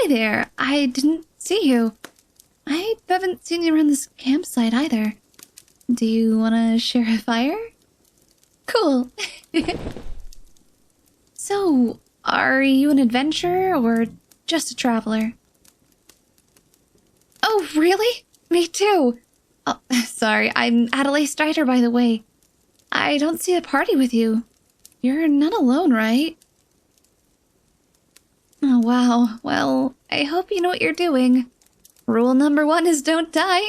Hi there. I didn't see you. I haven't seen you around this campsite either. Do you want to share a fire? Cool. So, are you an adventurer or just a traveler? Oh, really? Me too. Oh, sorry, I'm Addley Strider, by the way. I don't see a party with you. You're not alone, right? Oh, wow. Well, I hope you know what you're doing. Rule number 1 is don't die.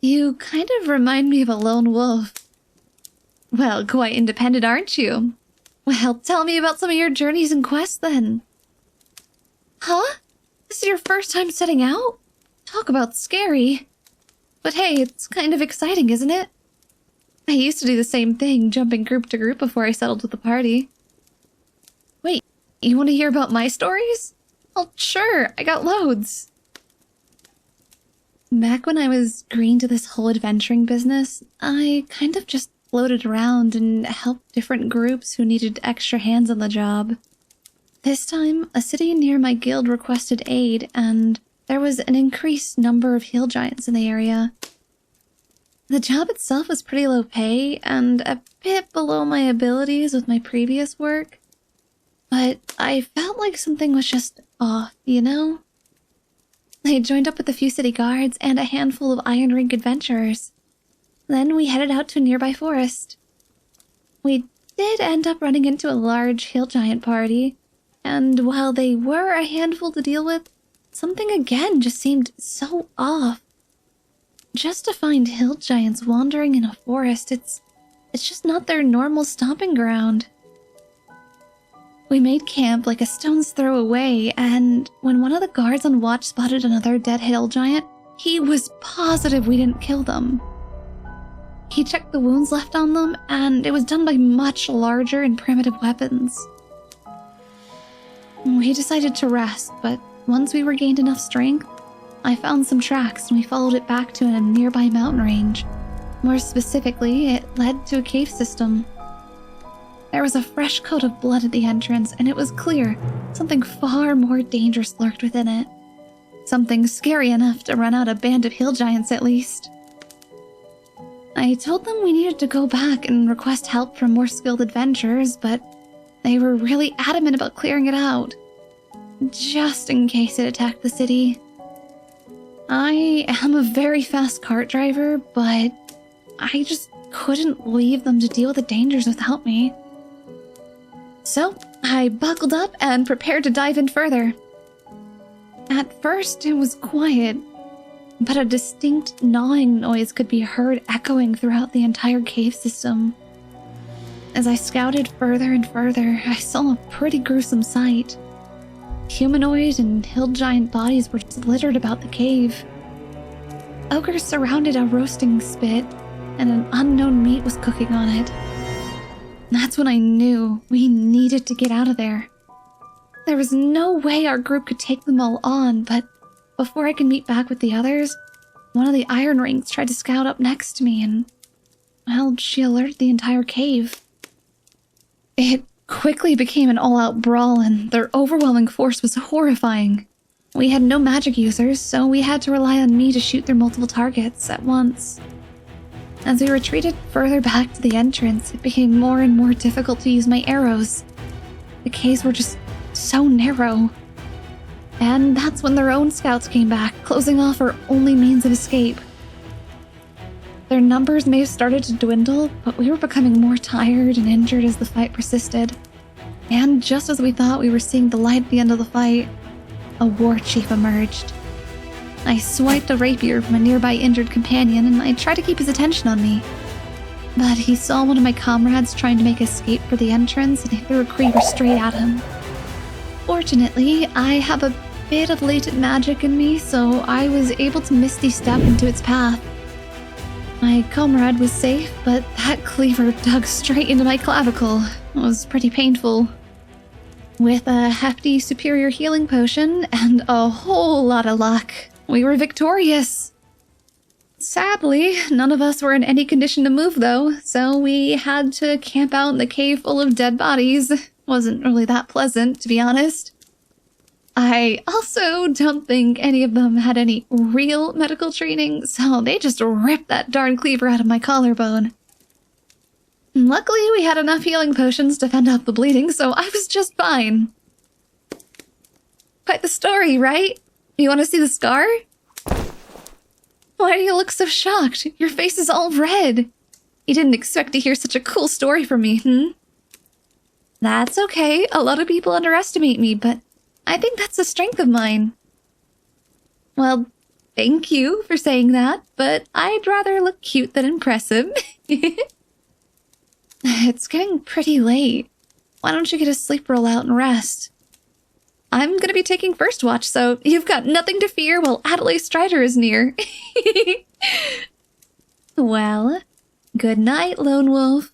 You kind of remind me of a lone wolf. Well, quite independent, aren't you? Well, tell me about some of your journeys and quests, then. Huh? This is your first time setting out? Talk about scary. But hey, it's kind of exciting, isn't it? I used to do the same thing, jumping group to group before I settled with the party. Wait, you want to hear about my stories? Well, sure, I got loads. Back when I was green to this whole adventuring business, I kind of just floated around and helped different groups who needed extra hands on the job. This time, a city near my guild requested aid, and there was an increased number of hill giants in the area. The job itself was pretty low pay, and a bit below my abilities with my previous work. But I felt like something was just off, you know? I joined up with a few city guards and a handful of Iron Ring adventurers. Then we headed out to a nearby forest. We did end up running into a large hill giant party, and while they were a handful to deal with, something again just seemed so off. Just to find hill giants wandering in a forest, it's just not their normal stomping ground. We made camp like a stone's throw away, and when one of the guards on watch spotted another dead hill giant, he was positive we didn't kill them. He checked the wounds left on them, and it was done by much larger and primitive weapons. We decided to rest, but once we regained enough strength, I found some tracks and we followed it back to a nearby mountain range. More specifically, it led to a cave system. There was a fresh coat of blood at the entrance, and it was clear something far more dangerous lurked within it. Something scary enough to run out a band of hill giants at least. I told them we needed to go back and request help from more skilled adventurers, but they were really adamant about clearing it out, just in case it attacked the city. I am a very fast cart driver, but I just couldn't leave them to deal with the dangers without me. So, I buckled up and prepared to dive in further. At first, it was quiet, but a distinct gnawing noise could be heard echoing throughout the entire cave system. As I scouted further and further, I saw a pretty gruesome sight. Humanoid and hill giant bodies were just littered about the cave. Ogres surrounded a roasting spit, and an unknown meat was cooking on it. That's when I knew we needed to get out of there. There was no way our group could take them all on, but before I could meet back with the others, one of the Iron Rings tried to scout up next to me, and, well, she alerted the entire cave. It quickly became an all-out brawl, and their overwhelming force was horrifying. We had no magic users, so we had to rely on me to shoot their multiple targets at once. As we retreated further back to the entrance, it became more and more difficult to use my arrows. The caves were just so narrow. And that's when their own scouts came back, closing off our only means of escape. Their numbers may have started to dwindle, but we were becoming more tired and injured as the fight persisted. And just as we thought we were seeing the light at the end of the fight, a war chief emerged. I swiped a rapier from a nearby injured companion, and I tried to keep his attention on me. But he saw one of my comrades trying to make escape for the entrance, and he threw a creeper straight at him. Fortunately, I have a bit of latent magic in me, so I was able to misty step into its path. My comrade was safe, but that cleaver dug straight into my clavicle. It was pretty painful. With a hefty superior healing potion and a whole lot of luck, we were victorious. Sadly, none of us were in any condition to move though, so we had to camp out in the cave full of dead bodies. Wasn't really that pleasant, to be honest. I also don't think any of them had any real medical training, so they just ripped that darn cleaver out of my collarbone. Luckily, we had enough healing potions to fend off the bleeding, so I was just fine. Quite the story, right? You want to see the scar? Why do you look so shocked? Your face is all red. You didn't expect to hear such a cool story from me, hmm? That's okay. A lot of people underestimate me, but I think that's a strength of mine. Well, thank you for saying that, but I'd rather look cute than impressive. It's getting pretty late. Why don't you get a sleep roll out and rest? I'm gonna be taking first watch, so you've got nothing to fear while Addley Strider is near. Well, good night, Lone Wolf.